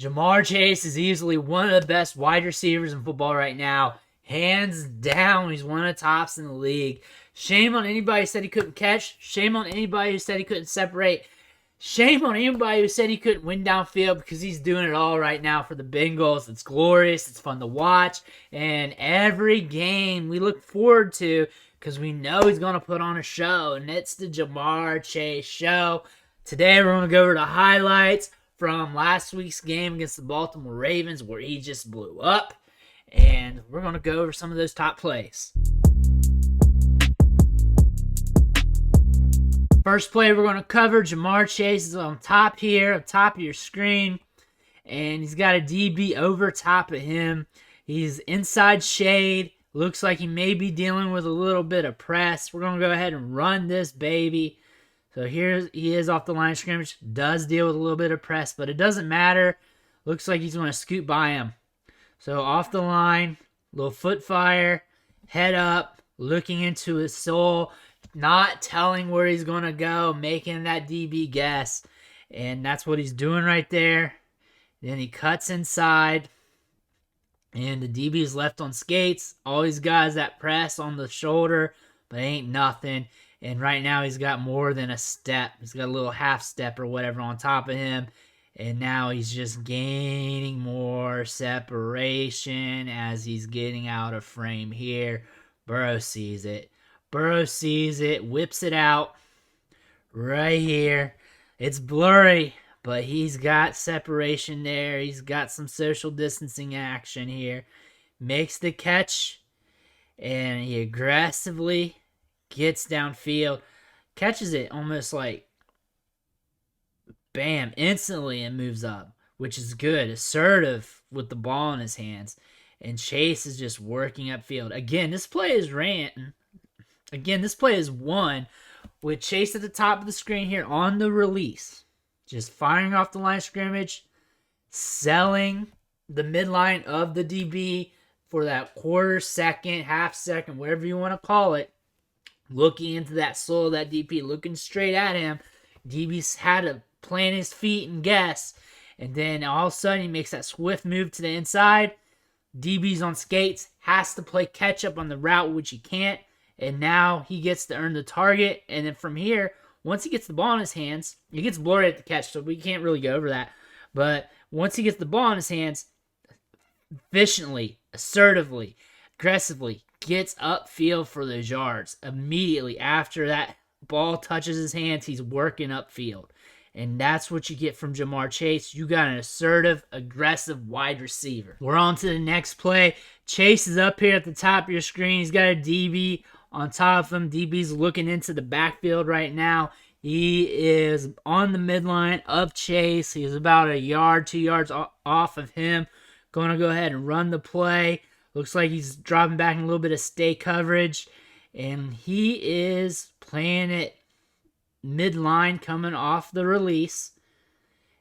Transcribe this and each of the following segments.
Jamar Chase is easily one of the best wide receivers in football right now. Hands down, he's one of the tops in the league. Shame on anybody who said he couldn't catch. Shame on anybody who said he couldn't separate. Shame on anybody who said he couldn't win downfield, because he's doing it all right now for the Bengals. It's glorious. It's fun to watch. And every game we look forward to, because we know he's going to put on a show. And it's the Jamar Chase Show. Today we're going to go over the highlights from last week's game against the Baltimore Ravens, where he just blew up. And we're going to go over some of those top plays. First play we're going to cover, Jamar Chase is on top here, on top of your screen. And he's got a DB over top of him. He's inside shade. Looks like he may be dealing with a little bit of press. We're going to go ahead and run this baby. So here he is off the line of scrimmage. Does deal with a little bit of press, but it doesn't matter. Looks like he's going to scoot by him. So off the line, little foot fire, head up, looking into his soul, not telling where he's going to go, making that DB guess. And that's what he's doing right there. Then he cuts inside, and the DB is left on skates. All he's got is that press on the shoulder, but ain't nothing. And right now he's got more than a step. He's got a little half step or whatever on top of him. And now he's just gaining more separation as he's getting out of frame here. Burrow sees it. Burrow sees it, whips it out right here. It's blurry, but he's got separation there. He's got some social distancing action here. Makes the catch, and he aggressively gets downfield, catches it almost like bam, instantly, and moves up, which is good. Assertive with the ball in his hands. And Chase is just working upfield. Again, this play is won with Chase at the top of the screen here on the release. Just firing off the line of scrimmage, selling the midline of the DB for that quarter second, half second, whatever you want to call it. Looking into that soul of that DB, looking straight at him. DB's had to plant his feet and guess. And then all of a sudden he makes that swift move to the inside. DB's on skates, has to play catch up on the route, which he can't. And now he gets to earn the target. And then from here, once he gets the ball in his hands, he gets blurry at the catch, so we can't really go over that. But once he gets the ball in his hands, efficiently, assertively, aggressively, gets upfield for those yards. Immediately after that ball touches his hands, he's working upfield. And that's what you get from Jamar Chase. You got an assertive, aggressive wide receiver. We're on to the next play. Chase is up here at the top of your screen. He's got a DB on top of him. DB's looking into the backfield right now. He is on the midline of Chase. He's about a yard, 2 yards off of him. Going to go ahead and run the play. Looks like he's dropping back in a little bit of stay coverage. And he is playing it midline coming off the release.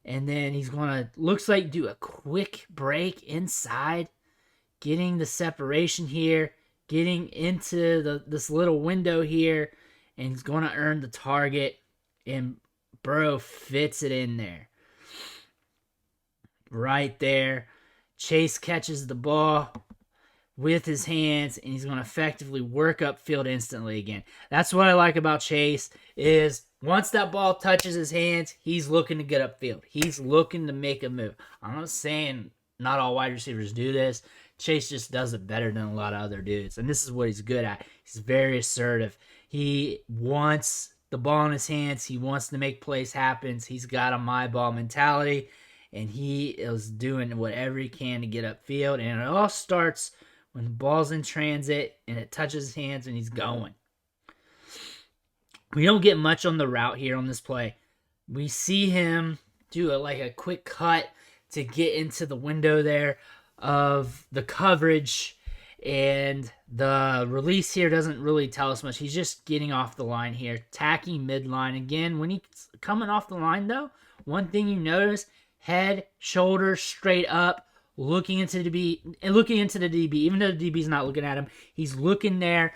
And then he's going to, looks like, do a quick break inside. Getting the separation here. Getting into this little window here. And he's going to earn the target. And Burrow fits it in there. Right there. Chase catches the ball with his hands, and he's going to effectively work upfield instantly again. That's what I like about Chase, is once that ball touches his hands, he's looking to get upfield. He's looking to make a move. I'm not saying not all wide receivers do this. Chase just does it better than a lot of other dudes, and this is what he's good at. He's very assertive. He wants the ball in his hands. He wants to make plays happen. He's got a my ball mentality, and he is doing whatever he can to get upfield, and it all starts when the ball's in transit and it touches his hands and he's going. We don't get much on the route here on this play. We see him do a quick cut to get into the window there of the coverage, and the release here doesn't really tell us much. He's just getting off the line here, tacking midline. Again, when he's coming off the line though, one thing you notice, head, shoulders straight up, looking into the DB, even though the DB's not looking at him, he's looking there.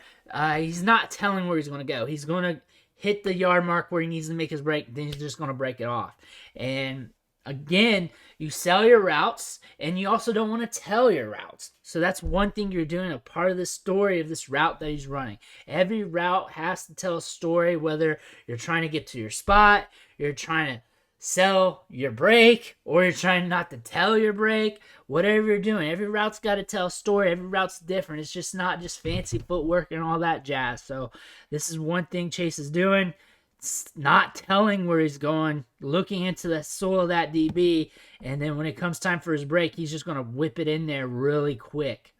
He's not telling where he's going to go. He's going to hit the yard mark where he needs to make his break, then he's just going to break it off. And Again, you sell your routes, and you also don't want to tell your routes. So that's one thing you're doing, a part of the story of this route that he's running. Every route has to tell a story, whether you're trying to get to your spot, you're trying to sell your break, or you're trying not to tell your break. Whatever you're doing, every route's got to tell a story. Every route's different. It's just not just fancy footwork and all that jazz. So this is one thing Chase is doing. It's not telling where he's going, looking into the soul of that DB, and then when it comes time for his break, he's just going to whip it in there really quick.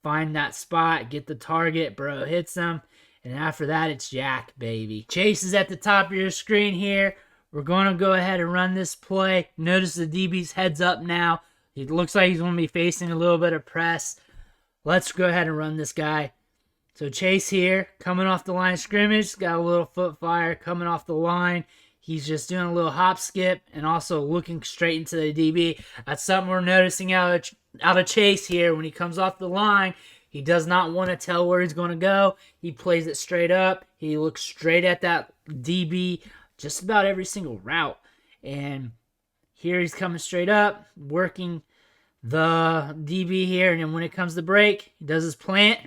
Find that spot, get the target, bro hits him, and after that, it's Jack, baby. Chase is at the top of your screen here. We're going to go ahead and run this play. Notice the DB's heads up now. It looks like he's going to be facing a little bit of press. Let's go ahead and run this guy. So Chase here, coming off the line of scrimmage, got a little foot fire coming off the line. He's just doing a little hop skip and also looking straight into the DB. That's something we're noticing out of Chase here. When he comes off the line, he does not want to tell where he's going to go. He plays it straight up. He looks straight at that DB just about every single route. And here he's coming straight up, working the DB here. And then when it comes to break, he does his plant.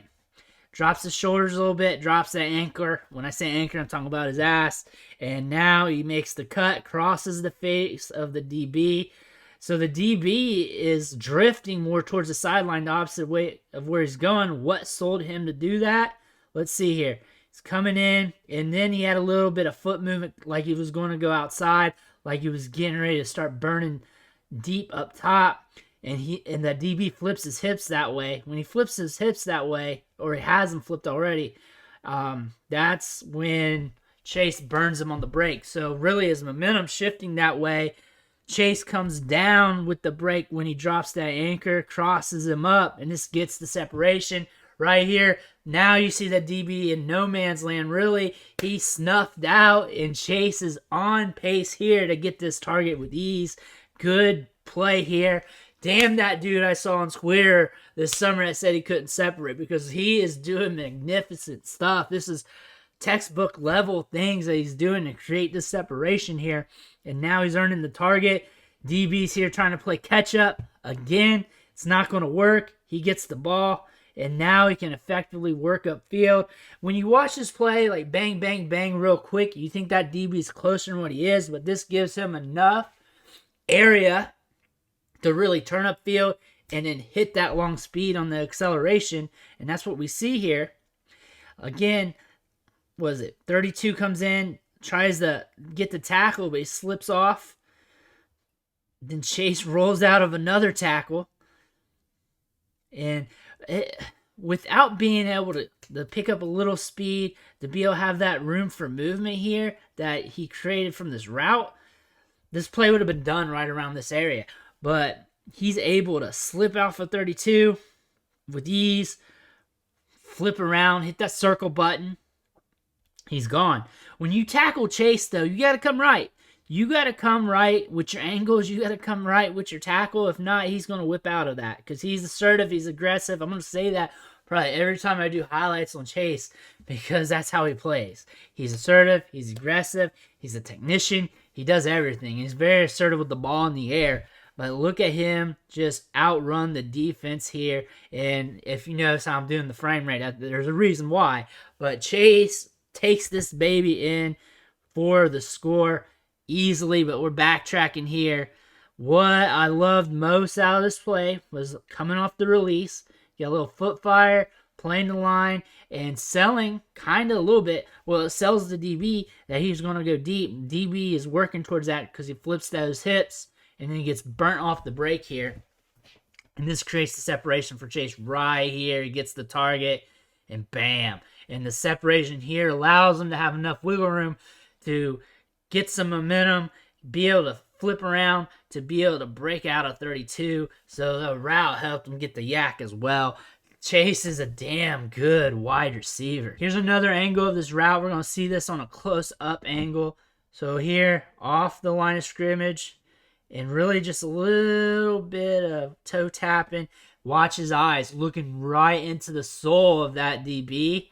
Drops his shoulders a little bit, drops that anchor. When I say anchor, I'm talking about his ass. And now he makes the cut, crosses the face of the DB. So the DB is drifting more towards the sideline, the opposite way of where he's going. What sold him to do that? Let's see here. He's coming in, and then he had a little bit of foot movement like he was going to go outside, like he was getting ready to start burning deep up top. And that DB flips his hips that way. When he flips his hips that way, or he has them flipped already, that's when Chase burns him on the break. So really his momentum shifting that way. Chase comes down with the break when he drops that anchor, crosses him up, and this gets the separation right here. Now you see that DB in no man's land. Really, he snuffed out, and Chase is on pace here to get this target with ease. Good play here. Damn that dude I saw on Twitter this summer that said he couldn't separate, because he is doing magnificent stuff. This is textbook level things that he's doing to create this separation here. And now he's earning the target. DB's here trying to play catch up. Again, it's not going to work. He gets the ball, and now he can effectively work upfield. When you watch this play, like bang, bang, bang real quick, you think that DB is closer than what he is, but this gives him enough area to really turn up field and then hit that long speed on the acceleration. And that's what we see here. Again, was it 32 comes in, tries to get the tackle, but he slips off. Then Chase rolls out of another tackle. And without being able to pick up a little speed, to be able to have that room for movement here that he created from this route, this play would have been done right around this area. But he's able to slip out for 32 with ease, flip around, hit that circle button. He's gone. When you tackle Chase, though, you got to come right. You got to come right with your angles. You got to come right with your tackle. If not, he's going to whip out of that because he's assertive. He's aggressive. I'm going to say that probably every time I do highlights on Chase because that's how he plays. He's assertive. He's aggressive. He's a technician. He does everything. He's very assertive with the ball in the air. But look at him just outrun the defense here. And if you notice how I'm doing the frame rate, there's a reason why. But Chase takes this baby in for the score easily, but we're backtracking here. What I loved most out of this play was coming off the release, get a little foot fire, playing the line, and selling kind of a little bit. Well, it sells the DB that he's going to go deep. DB is working towards that because he flips those hips, and then he gets burnt off the break here. And this creates the separation for Chase right here. He gets the target, and bam. And the separation here allows him to have enough wiggle room to get some momentum, be able to flip around, to be able to break out a 32. So the route helped him get the yak as well. Chase is a damn good wide receiver. Here's another angle of this route. We're going to see this on a close-up angle. So here, off the line of scrimmage, and really just a little bit of toe tapping. Watch his eyes, looking right into the soul of that DB.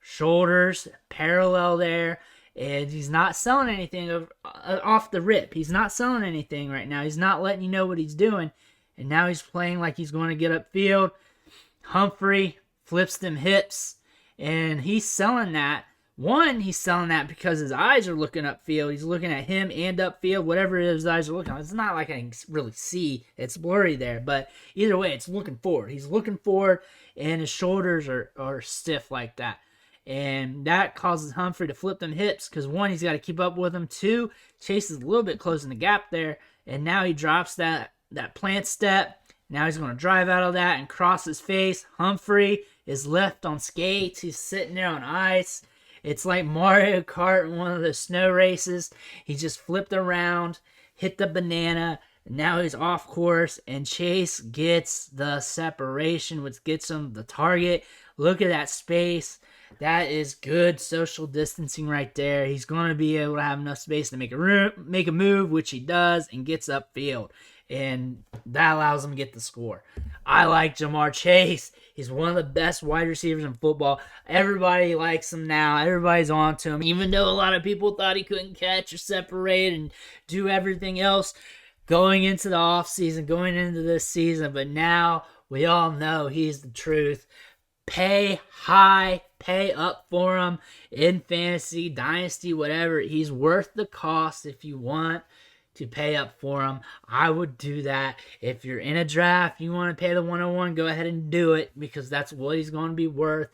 Shoulders parallel there. And he's not selling anything off the rip. He's not selling anything right now. He's not letting you know what he's doing. And now he's playing like he's going to get upfield. Humphrey flips them hips, and he's selling that. One, he's selling that because his eyes are looking upfield. He's looking at him and upfield, whatever his eyes are looking at. It's not like I can really see. It's blurry there. But either way, it's looking forward. He's looking forward, and his shoulders are stiff like that. And that causes Humphrey to flip them hips because, one, he's got to keep up with him. Two, Chase is a little bit closing the gap there. And now he drops that plant step. Now he's going to drive out of that and cross his face. Humphrey is left on skates. He's sitting there on ice. It's like Mario Kart in one of the snow races. He just flipped around, hit the banana, and now he's off course, and Chase gets the separation, which gets him the target. Look at that space. That is good social distancing right there. He's going to be able to have enough space to make a move, which he does, and gets upfield. And that allows him to get the score. I like Jamar Chase. He's one of the best wide receivers in football. Everybody likes him now. Everybody's on to him. Even though a lot of people thought he couldn't catch or separate and do everything else going into the offseason, going into this season. But now we all know he's the truth. Pay high, pay up for him in fantasy, dynasty, whatever. He's worth the cost if you want to pay up for him. I would do that. If you're in a draft, you want to pay the 101, go ahead and do it because that's what he's going to be worth,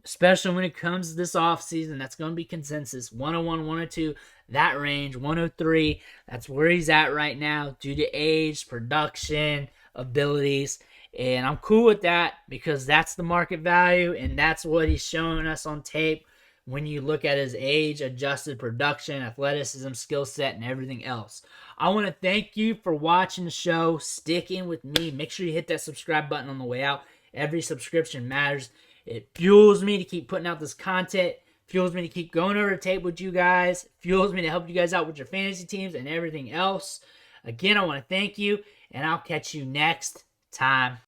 especially when it comes to this offseason. That's going to be consensus. 101, 102, that range, 103. That's where he's at right now due to age, production, abilities. And I'm cool with that because that's the market value and that's what he's showing us on tape when you look at his age, adjusted production, athleticism, skill set, and everything else. I want to thank you for watching the show, sticking with me. Make sure you hit that subscribe button on the way out. Every subscription matters. It fuels me to keep putting out this content, fuels me to keep going over the tape with you guys, fuels me to help you guys out with your fantasy teams and everything else. Again, I want to thank you, and I'll catch you next time.